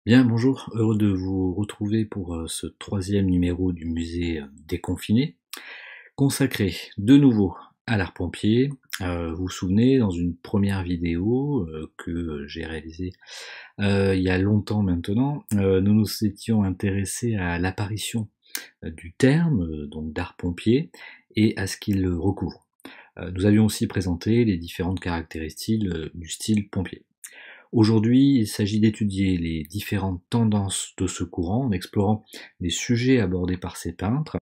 Bien, bonjour, heureux de vous retrouver pour ce troisième numéro du musée déconfiné, consacré de nouveau à l'art pompier. Vous vous souvenez, dans une première vidéo que j'ai réalisée il y a longtemps maintenant, nous nous étions intéressés à l'apparition du terme, donc d'art pompier, et à ce qu'il recouvre. Nous avions aussi présenté les différentes caractéristiques du style pompier. Aujourd'hui, il s'agit d'étudier les différentes tendances de ce courant en explorant les sujets abordés par ces peintres.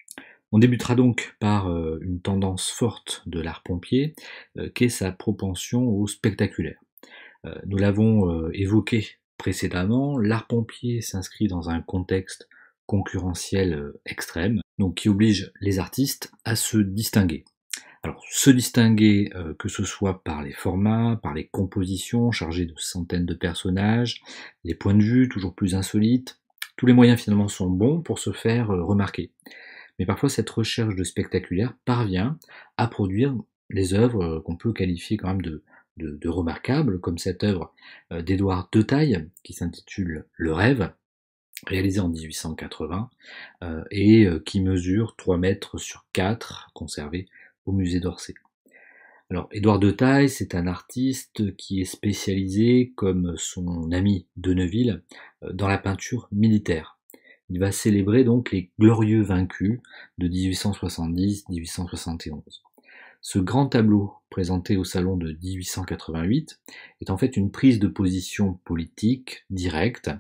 On débutera donc par une tendance forte de l'art pompier, qu'est sa propension au spectaculaire. Nous l'avons évoqué précédemment, l'art pompier s'inscrit dans un contexte concurrentiel extrême, donc qui oblige les artistes à se distinguer. Alors, se distinguer, que ce soit par les formats, par les compositions chargées de centaines de personnages, les points de vue toujours plus insolites, tous les moyens finalement sont bons pour se faire remarquer. Mais parfois cette recherche de spectaculaire parvient à produire des œuvres qu'on peut qualifier quand même de remarquables, comme cette œuvre d'Édouard Detaille qui s'intitule Le Rêve, réalisée en 1880, et qui mesure 3 mètres sur 4, conservée au musée d'Orsay. Alors, Édouard de Taille, c'est un artiste qui est spécialisé, comme son ami de Neuville, dans la peinture militaire. Il va célébrer donc les glorieux vaincus de 1870-1871. Ce grand tableau, présenté au salon de 1888, est en fait une prise de position politique directe.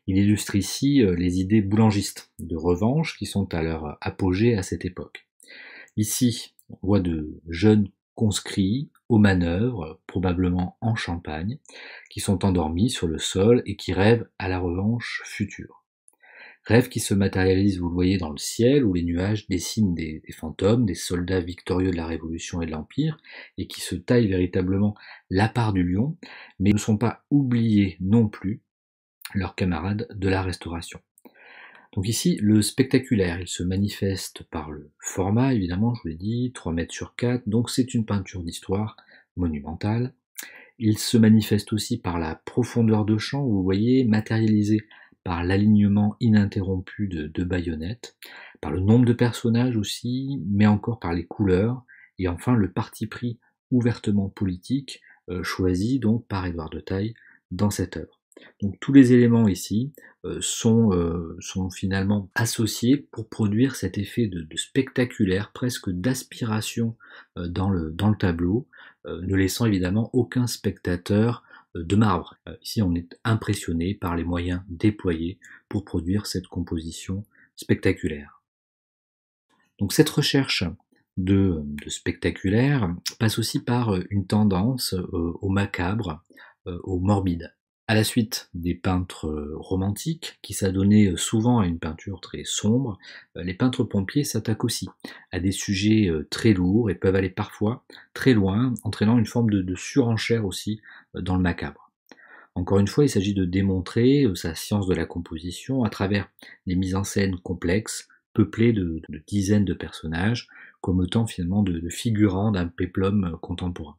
Il illustre ici les idées boulangistes de revanche qui sont à leur apogée à cette époque. Ici, on voit de jeunes conscrits aux manœuvres, probablement en Champagne, qui sont endormis sur le sol et qui rêvent à la revanche future. Rêves qui se matérialisent, vous le voyez, dans le ciel, où les nuages dessinent des fantômes, des soldats victorieux de la Révolution et de l'Empire, et qui se taillent véritablement la part du lion, mais ne sont pas oubliés non plus leurs camarades de la Restauration. Donc ici, le spectaculaire, il se manifeste par le format, évidemment, je vous l'ai dit, 3 mètres sur 4, donc c'est une peinture d'histoire monumentale. Il se manifeste aussi par la profondeur de champ, vous voyez, matérialisée par l'alignement ininterrompu de baïonnettes, par le nombre de personnages aussi, mais encore par les couleurs, et enfin le parti pris ouvertement politique, choisi donc par Édouard de Taille dans cette œuvre. Donc tous les éléments ici sont finalement associés pour produire cet effet de spectaculaire, presque d'aspiration dans le tableau, ne laissant évidemment aucun spectateur de marbre. Ici on est impressionné par les moyens déployés pour produire cette composition spectaculaire. Donc cette recherche de spectaculaire passe aussi par une tendance au macabre, au morbide. À la suite des peintres romantiques, qui s'adonnaient souvent à une peinture très sombre, les peintres pompiers s'attaquent aussi à des sujets très lourds et peuvent aller parfois très loin, entraînant une forme de surenchère aussi dans le macabre. Encore une fois, il s'agit de démontrer sa science de la composition à travers des mises en scène complexes, peuplées de dizaines de personnages, comme autant finalement de figurants d'un péplum contemporain.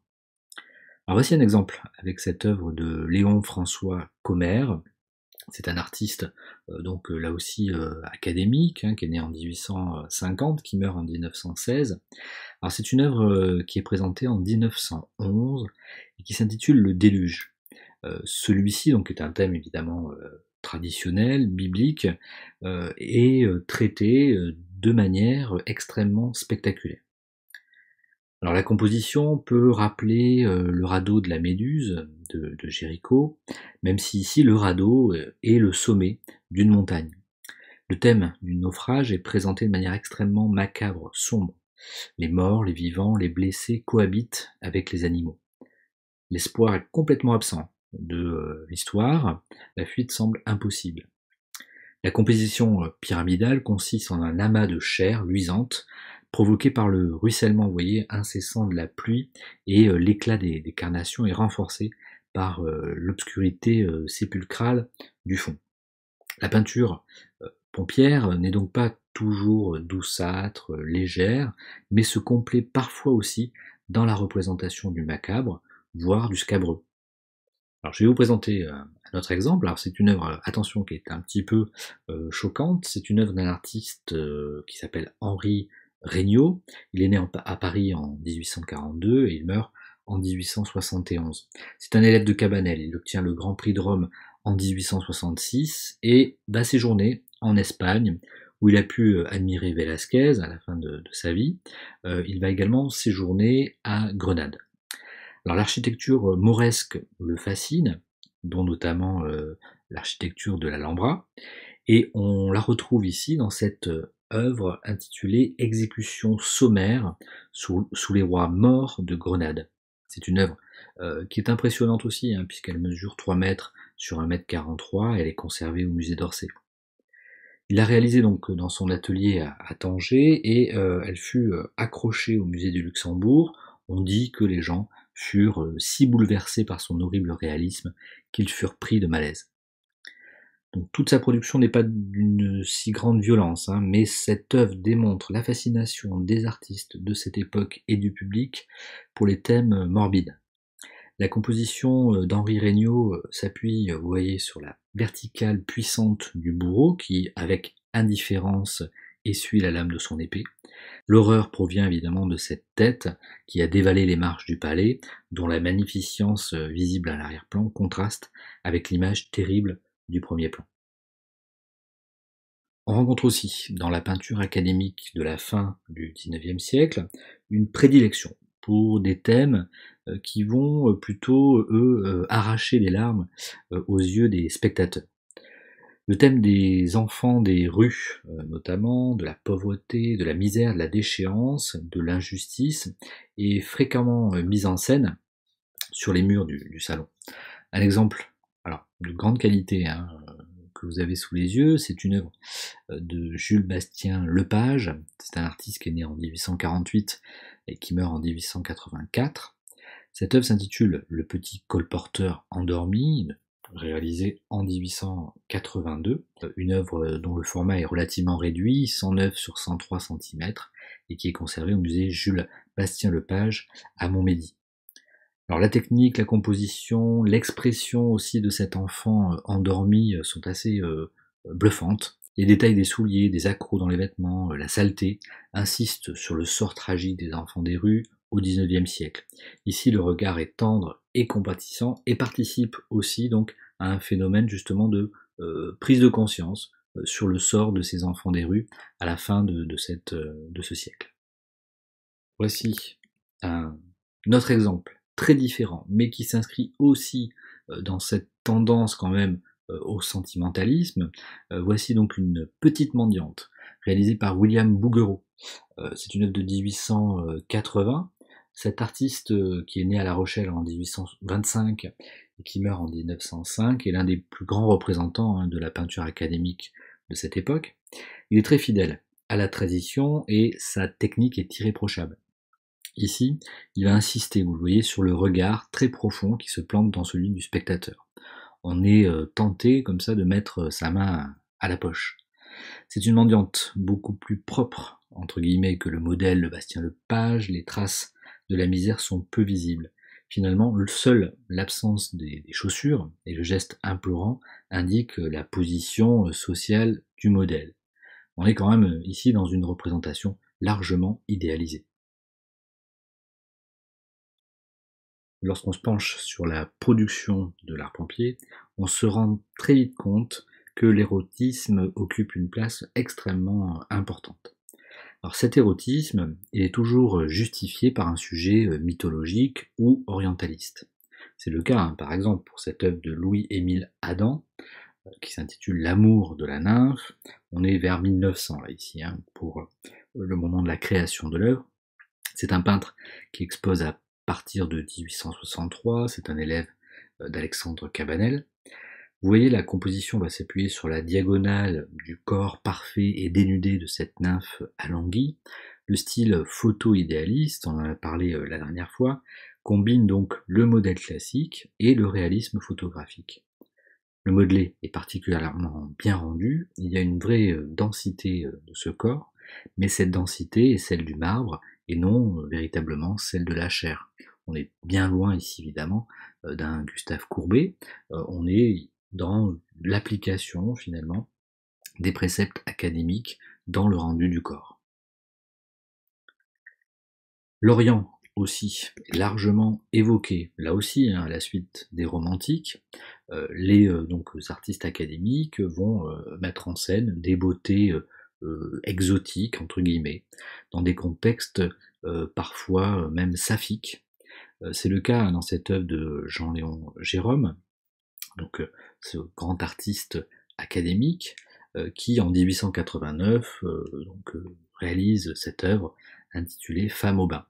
Alors voici un exemple avec cette œuvre de Léon François Commère. C'est un artiste donc là aussi académique, qui est né en 1850, qui meurt en 1916. Alors c'est une œuvre qui est présentée en 1911 et qui s'intitule Le Déluge. Celui-ci donc est un thème évidemment traditionnel, biblique, et traité de manière extrêmement spectaculaire. Alors la composition peut rappeler le radeau de la Méduse de Géricault, même si ici le radeau est le sommet d'une montagne. Le thème du naufrage est présenté de manière extrêmement macabre, sombre. Les morts, les vivants, les blessés cohabitent avec les animaux. L'espoir est complètement absent de l'histoire, la fuite semble impossible. La composition pyramidale consiste en un amas de chair luisante provoqué par le ruissellement, vous voyez, incessant de la pluie, et l'éclat des carnations est renforcé par l'obscurité sépulcrale du fond. La peinture pompière n'est donc pas toujours douceâtre, légère, mais se complaît parfois aussi dans la représentation du macabre, voire du scabreux. Alors je vais vous présenter un autre exemple. Alors c'est une œuvre, attention, qui est un petit peu choquante. C'est une œuvre d'un artiste qui s'appelle Henri Regnault. Il est né à Paris en 1842 et il meurt en 1871. C'est un élève de Cabanel. Il obtient le Grand Prix de Rome en 1866 et va séjourner en Espagne où il a pu admirer Velázquez à la fin de sa vie. Il va également séjourner à Grenade. Alors l'architecture mauresque le fascine, dont notamment l'architecture de l'Alhambra, et on la retrouve ici dans cette œuvre intitulée Exécution sommaire sous les rois morts de Grenade. C'est une œuvre qui est impressionnante aussi, hein, puisqu'elle mesure 3 mètres sur 1 mètre 43, elle est conservée au musée d'Orsay. Il l'a réalisée donc dans son atelier à Tanger et elle fut accrochée au musée du Luxembourg. On dit que les gens furent si bouleversés par son horrible réalisme qu'ils furent pris de malaise. Donc, toute sa production n'est pas d'une si grande violence, hein, mais cette œuvre démontre la fascination des artistes de cette époque et du public pour les thèmes morbides. La composition d'Henri Regnault s'appuie, vous voyez, sur la verticale puissante du bourreau qui, avec indifférence, essuie la lame de son épée. L'horreur provient évidemment de cette tête qui a dévalé les marches du palais, dont la magnificence visible à l'arrière-plan contraste avec l'image terrible du premier plan. On rencontre aussi, dans la peinture académique de la fin du XIXe siècle, une prédilection pour des thèmes qui vont plutôt, eux, arracher les larmes aux yeux des spectateurs. Le thème des enfants des rues, notamment, de la pauvreté, de la misère, de la déchéance, de l'injustice, est fréquemment mis en scène sur les murs du salon. Un exemple, alors, de grande qualité, hein, que vous avez sous les yeux, c'est une œuvre de Jules Bastien Lepage. C'est un artiste qui est né en 1848 et qui meurt en 1884. Cette œuvre s'intitule Le petit colporteur endormi, réalisée en 1882, une œuvre dont le format est relativement réduit, 109 sur 103 cm, et qui est conservée au musée Jules Bastien Lepage à Montmédy. Alors la technique, la composition, l'expression aussi de cet enfant endormi sont assez bluffantes. Les détails des souliers, des accrocs dans les vêtements, la saleté, insistent sur le sort tragique des enfants des rues au XIXe siècle. Ici, le regard est tendre et compatissant et participe aussi donc à un phénomène justement de prise de conscience sur le sort de ces enfants des rues à la fin de ce siècle. Voici un autre exemple très différent, mais qui s'inscrit aussi dans cette tendance quand même au sentimentalisme. Voici donc une petite mendiante, réalisée par William Bouguereau. C'est une œuvre de 1880. Cet artiste qui est né à La Rochelle en 1825 et qui meurt en 1905 est l'un des plus grands représentants de la peinture académique de cette époque. Il est très fidèle à la tradition et sa technique est irréprochable. Ici, il va insister, vous le voyez, sur le regard très profond qui se plante dans celui du spectateur. On est tenté comme ça de mettre sa main à la poche. C'est une mendiante beaucoup plus propre, entre guillemets, que le modèle de Bastien Lepage. Les traces de la misère sont peu visibles. Finalement, seule l'absence des chaussures et le geste implorant indiquent la position sociale du modèle. On est quand même ici dans une représentation largement idéalisée. Lorsqu'on se penche sur la production de l'art-pompier, on se rend très vite compte que l'érotisme occupe une place extrêmement importante. Alors cet érotisme, il est toujours justifié par un sujet mythologique ou orientaliste. C'est le cas, par exemple, pour cette œuvre de Louis-Émile Adam, qui s'intitule L'amour de la nymphe. On est vers 1900 là ici, pour le moment de la création de l'œuvre. C'est un peintre qui expose à partir de 1863, c'est un élève d'Alexandre Cabanel. Vous voyez, la composition va s'appuyer sur la diagonale du corps parfait et dénudé de cette nymphe alanguie. Le style photo-idéaliste, on en a parlé la dernière fois, combine donc le modèle classique et le réalisme photographique. Le modelé est particulièrement bien rendu, il y a une vraie densité de ce corps, mais cette densité est celle du marbre et non véritablement celle de la chair. On est bien loin ici évidemment d'un Gustave Courbet, on est dans l'application finalement des préceptes académiques dans le rendu du corps. L'Orient aussi est largement évoqué, là aussi à la suite des romantiques. Les artistes académiques vont mettre en scène des beautés exotiques entre guillemets, dans des contextes parfois même saphiques. C'est le cas dans cette œuvre de Jean-Léon Gérôme, ce grand artiste académique qui en 1889 réalise cette œuvre intitulée Femme au bain.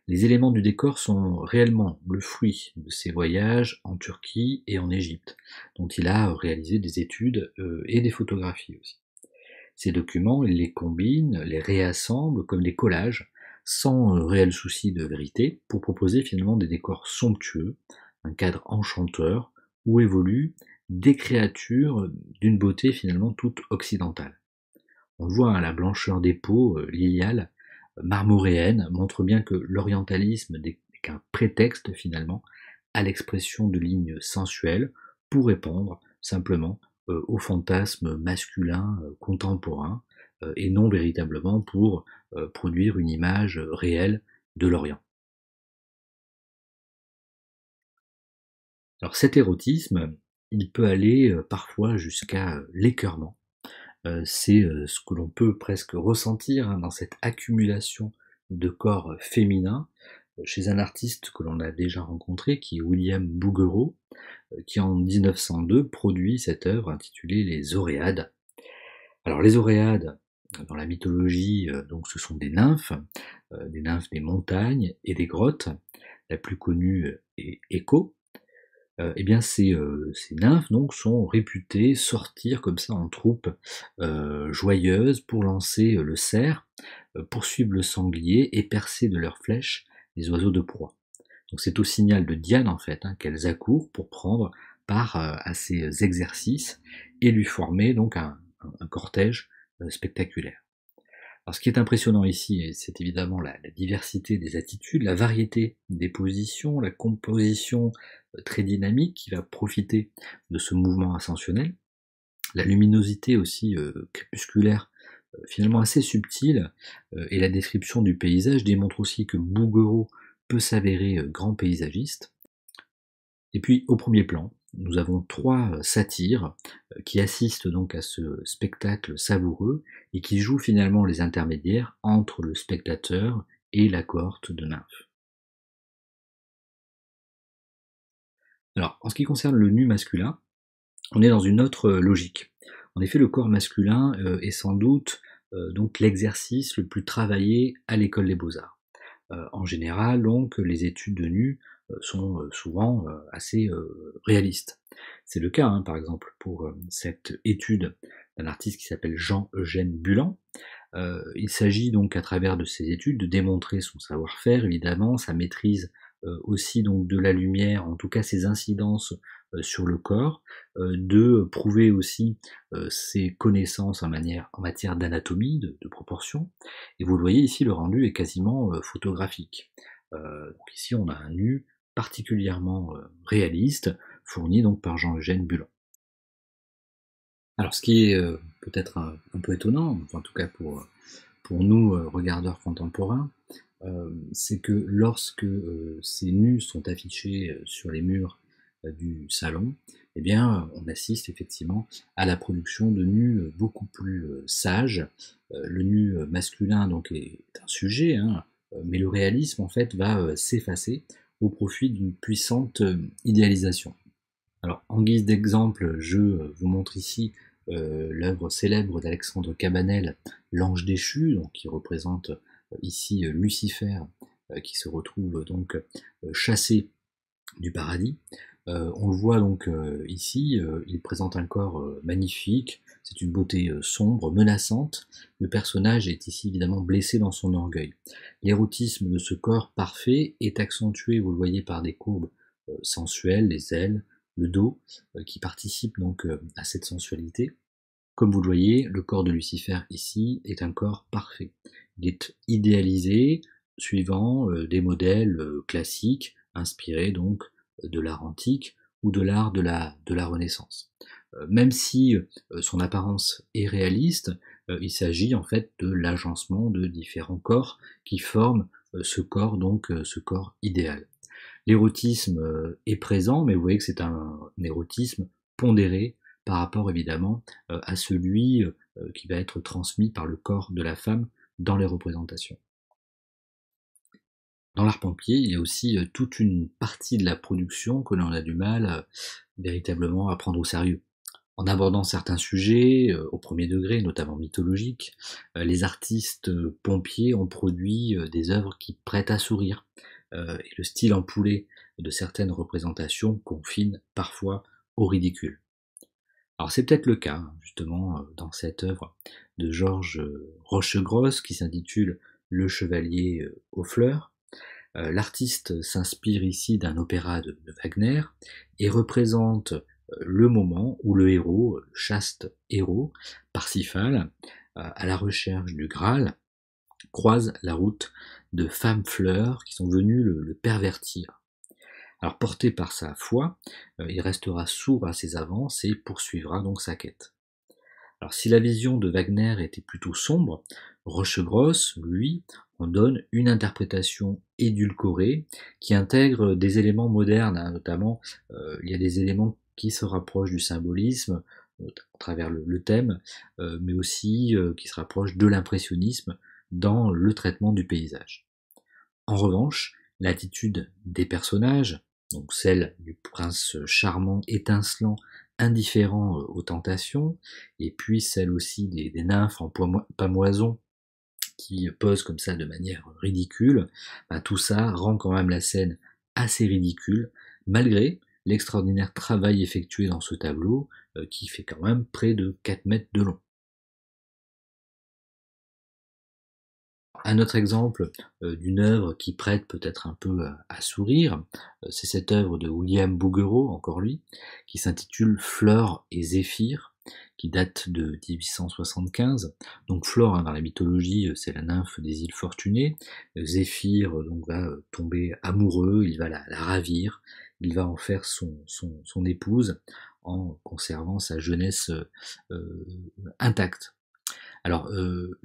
Les éléments du décor sont réellement le fruit de ses voyages en Turquie et en Égypte, dont il a réalisé des études et des photographies aussi. Ces documents, il les combine, les réassemble comme des collages, sans réel souci de vérité, pour proposer finalement des décors somptueux, un cadre enchanteur, où évoluent des créatures d'une beauté finalement toute occidentale. On le voit, la blancheur des peaux liliales, marmoréenne, montre bien que l'orientalisme n'est qu'un prétexte finalement à l'expression de lignes sensuelles pour répondre simplement au fantasme masculin contemporain et non véritablement pour produire une image réelle de l'Orient. Alors cet érotisme, il peut aller parfois jusqu'à l'écœurement. C'est ce que l'on peut presque ressentir dans cette accumulation de corps féminins chez un artiste que l'on a déjà rencontré, qui est William Bouguereau, qui en 1902 produit cette œuvre intitulée Les Oréades. Alors les Oréades, dans la mythologie, donc ce sont des nymphes des montagnes et des grottes. La plus connue est Écho. Eh bien ces nymphes donc sont réputées sortir comme ça en troupe joyeuse pour lancer le cerf, poursuivre le sanglier et percer de leurs flèches les oiseaux de proie. Donc c'est au signal de Diane en fait qu'elles accourent pour prendre part à ces exercices et lui former donc un cortège spectaculaire. Alors ce qui est impressionnant ici, c'est évidemment la diversité des attitudes, la variété des positions, la composition très dynamique qui va profiter de ce mouvement ascensionnel, la luminosité aussi crépusculaire finalement assez subtile, et la description du paysage démontre aussi que Bouguereau peut s'avérer grand paysagiste. Et puis au premier plan, nous avons trois satyres qui assistent donc à ce spectacle savoureux et qui jouent finalement les intermédiaires entre le spectateur et la cohorte de nymphes. Alors, en ce qui concerne le nu masculin, on est dans une autre logique. En effet, le corps masculin est sans doute donc l'exercice le plus travaillé à l'école des beaux-arts. En général, donc, les études de nu sont souvent assez réalistes. C'est le cas, par exemple, pour cette étude d'un artiste qui s'appelle Jean-Eugène Bulan. Il s'agit donc, à travers de ces études, de démontrer son savoir-faire, évidemment, sa maîtrise aussi donc de la lumière, en tout cas ses incidences sur le corps, de prouver aussi ses connaissances en matière d'anatomie, de proportion. Et vous le voyez ici, le rendu est quasiment photographique. Donc ici, on a un nu particulièrement réaliste, fourni donc par Jean-Eugène Bulan. Alors ce qui est peut-être un peu étonnant, en tout cas pour nous regardeurs contemporains, c'est que lorsque ces nus sont affichés sur les murs du salon, eh bien on assiste effectivement à la production de nus beaucoup plus sages. Le nu masculin donc est un sujet, mais le réalisme en fait va s'effacer au profit d'une puissante idéalisation. Alors en guise d'exemple, je vous montre ici l'œuvre célèbre d'Alexandre Cabanel, L'Ange déchu, donc qui représente ici Lucifer, qui se retrouve donc chassé du paradis. On le voit donc ici, il présente un corps magnifique, c'est une beauté sombre, menaçante. Le personnage est ici évidemment blessé dans son orgueil. L'érotisme de ce corps parfait est accentué, vous le voyez, par des courbes sensuelles, les ailes, le dos, qui participent donc à cette sensualité. Comme vous le voyez, le corps de Lucifer ici est un corps parfait. Il est idéalisé, suivant des modèles classiques, inspirés donc de l'art antique ou de l'art de la Renaissance. Même si son apparence est réaliste, il s'agit en fait de l'agencement de différents corps qui forment ce corps, donc ce corps idéal. L'érotisme est présent, mais vous voyez que c'est un érotisme pondéré par rapport évidemment à celui qui va être transmis par le corps de la femme dans les représentations. Dans l'art pompier, il y a aussi toute une partie de la production que l'on a du mal véritablement à prendre au sérieux. En abordant certains sujets au premier degré, notamment mythologiques, les artistes pompiers ont produit des œuvres qui prêtent à sourire. Et le style empoulé de certaines représentations confine parfois au ridicule. Alors c'est peut-être le cas, hein, justement, dans cette œuvre de Georges Rochegrosse qui s'intitule Le Chevalier aux fleurs. L'artiste s'inspire ici d'un opéra de Wagner et représente le moment où le héros, le chaste héros, Parsifal, à la recherche du Graal, croise la route de femmes fleurs qui sont venues le pervertir. Alors porté par sa foi, il restera sourd à ses avances et poursuivra donc sa quête. Alors si la vision de Wagner était plutôt sombre, Rochegrosse, lui, en donne une interprétation édulcorée qui intègre des éléments modernes, hein, notamment il y a des éléments qui se rapprochent du symbolisme à travers le thème, mais aussi qui se rapprochent de l'impressionnisme dans le traitement du paysage. En revanche, l'attitude des personnages, donc celle du prince charmant, étincelant, indifférent aux tentations, et puis celle aussi des nymphes en pamoison qui posent comme ça de manière ridicule, tout ça rend quand même la scène assez ridicule, malgré l'extraordinaire travail effectué dans ce tableau, qui fait quand même près de 4 mètres de long. Un autre exemple d'une œuvre qui prête peut-être un peu à sourire, c'est cette œuvre de William Bouguereau, encore lui, qui s'intitule Flore et Zéphyr, qui date de 1875. Donc Flore, hein, dans la mythologie, c'est la nymphe des îles Fortunées. Zéphyr donc va tomber amoureux, il va la ravir, il va en faire son épouse en conservant sa jeunesse intacte. Alors,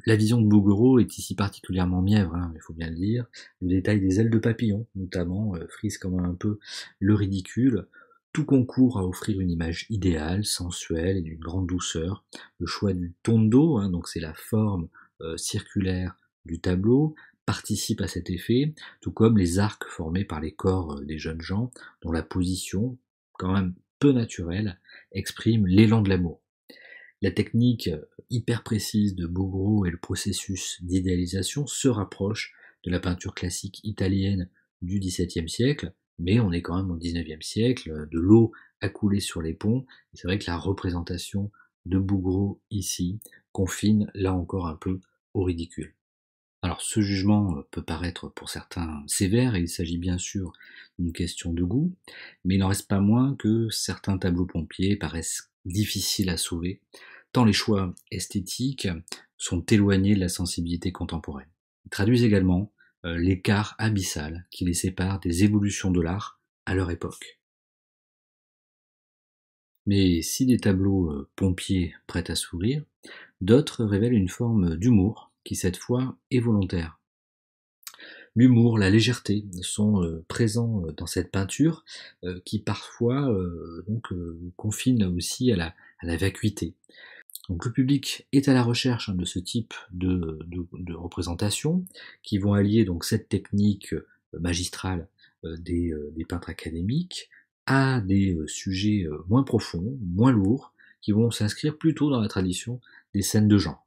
la vision de Bouguereau est ici particulièrement mièvre, hein, il faut bien le dire. Le détail des ailes de papillon, notamment, frise quand même un peu le ridicule. Tout concourt à offrir une image idéale, sensuelle et d'une grande douceur. Le choix du tondo, hein, donc c'est la forme circulaire du tableau, participe à cet effet, tout comme les arcs formés par les corps des jeunes gens, dont la position, quand même peu naturelle, exprime l'élan de l'amour. La technique hyper précise de Bouguereau et le processus d'idéalisation se rapprochent de la peinture classique italienne du XVIIe siècle, mais on est quand même au XIXe siècle, de l'eau a coulé sur les ponts, et c'est vrai que la représentation de Bouguereau ici confine là encore un peu au ridicule. Alors ce jugement peut paraître pour certains sévère, et il s'agit bien sûr d'une question de goût, mais il n'en reste pas moins que certains tableaux pompiers paraissent difficiles à sauver, tant les choix esthétiques sont éloignés de la sensibilité contemporaine. Ils traduisent également l'écart abyssal qui les sépare des évolutions de l'art à leur époque. Mais si des tableaux pompiers prêtent à sourire, d'autres révèlent une forme d'humour qui cette fois est volontaire. L'humour, la légèreté sont présents dans cette peinture qui parfois confine aussi à la vacuité. Donc le public est à la recherche de ce type de représentation qui vont allier donc cette technique magistrale des peintres académiques à des sujets moins profonds, moins lourds, qui vont s'inscrire plutôt dans la tradition des scènes de genre.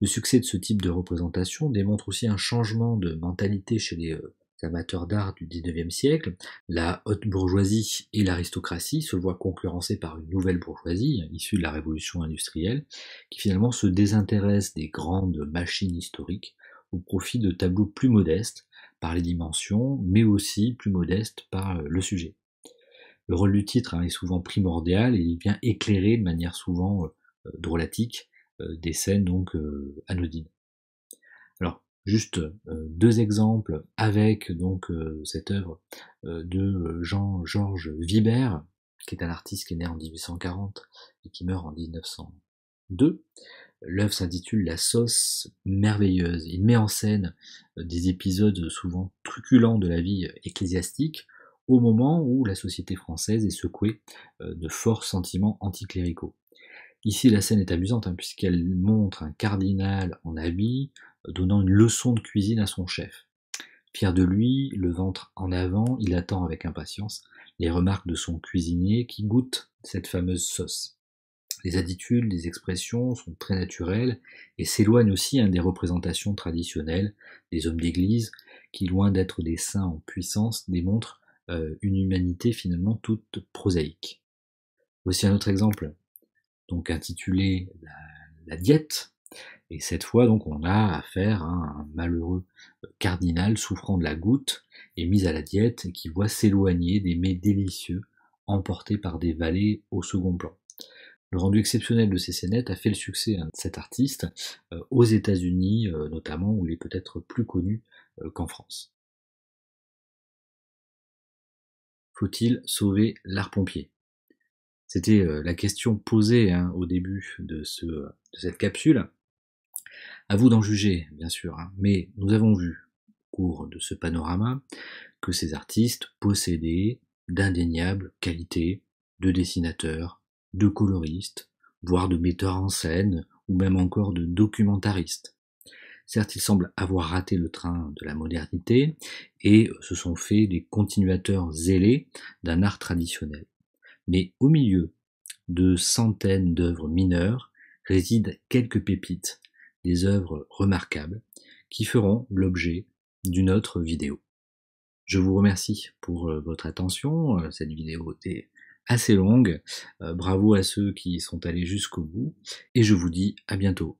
Le succès de ce type de représentation démontre aussi un changement de mentalité chez les amateurs d'art du XIXe siècle. La haute bourgeoisie et l'aristocratie se voient concurrencées par une nouvelle bourgeoisie, issue de la révolution industrielle, qui finalement se désintéresse des grandes machines historiques au profit de tableaux plus modestes par les dimensions, mais aussi plus modestes par le sujet. Le rôle du titre est souvent primordial et il vient éclairer de manière souvent drôlatique des scènes donc anodines. Alors, Juste deux exemples avec donc cette œuvre de Jean-Georges Vibert, qui est un artiste qui est né en 1840 et qui meurt en 1902. L'œuvre s'intitule La sauce merveilleuse. Il met en scène des épisodes souvent truculents de la vie ecclésiastique au moment où la société française est secouée de forts sentiments anticléricaux. Ici, la scène est amusante puisqu'elle montre un cardinal en habit donnant une leçon de cuisine à son chef. Fier de lui, le ventre en avant, il attend avec impatience les remarques de son cuisinier qui goûte cette fameuse sauce. Les attitudes, les expressions sont très naturelles et s'éloignent aussi des représentations traditionnelles des hommes d'église qui, loin d'être des saints en puissance, démontrent une humanité finalement toute prosaïque. Voici un autre exemple, donc intitulé la diète, et cette fois donc on a affaire à un malheureux cardinal souffrant de la goutte et mis à la diète et qui voit s'éloigner des mets délicieux emportés par des valets au second plan. Le rendu exceptionnel de ces scénettes a fait le succès de cet artiste aux États-Unis notamment, où il est peut-être plus connu qu'en France. Faut-il sauver l'art pompier? C'était la question posée au début de cette capsule. À vous d'en juger, bien sûr, mais nous avons vu au cours de ce panorama que ces artistes possédaient d'indéniables qualités de dessinateurs, de coloristes, voire de metteurs en scène, ou même encore de documentaristes. Certes, ils semblent avoir raté le train de la modernité et se sont faits des continuateurs zélés d'un art traditionnel. Mais au milieu de centaines d'œuvres mineures résident quelques pépites, des œuvres remarquables qui feront l'objet d'une autre vidéo. Je vous remercie pour votre attention. Cette vidéo était assez longue. Bravo à ceux qui sont allés jusqu'au bout et je vous dis à bientôt.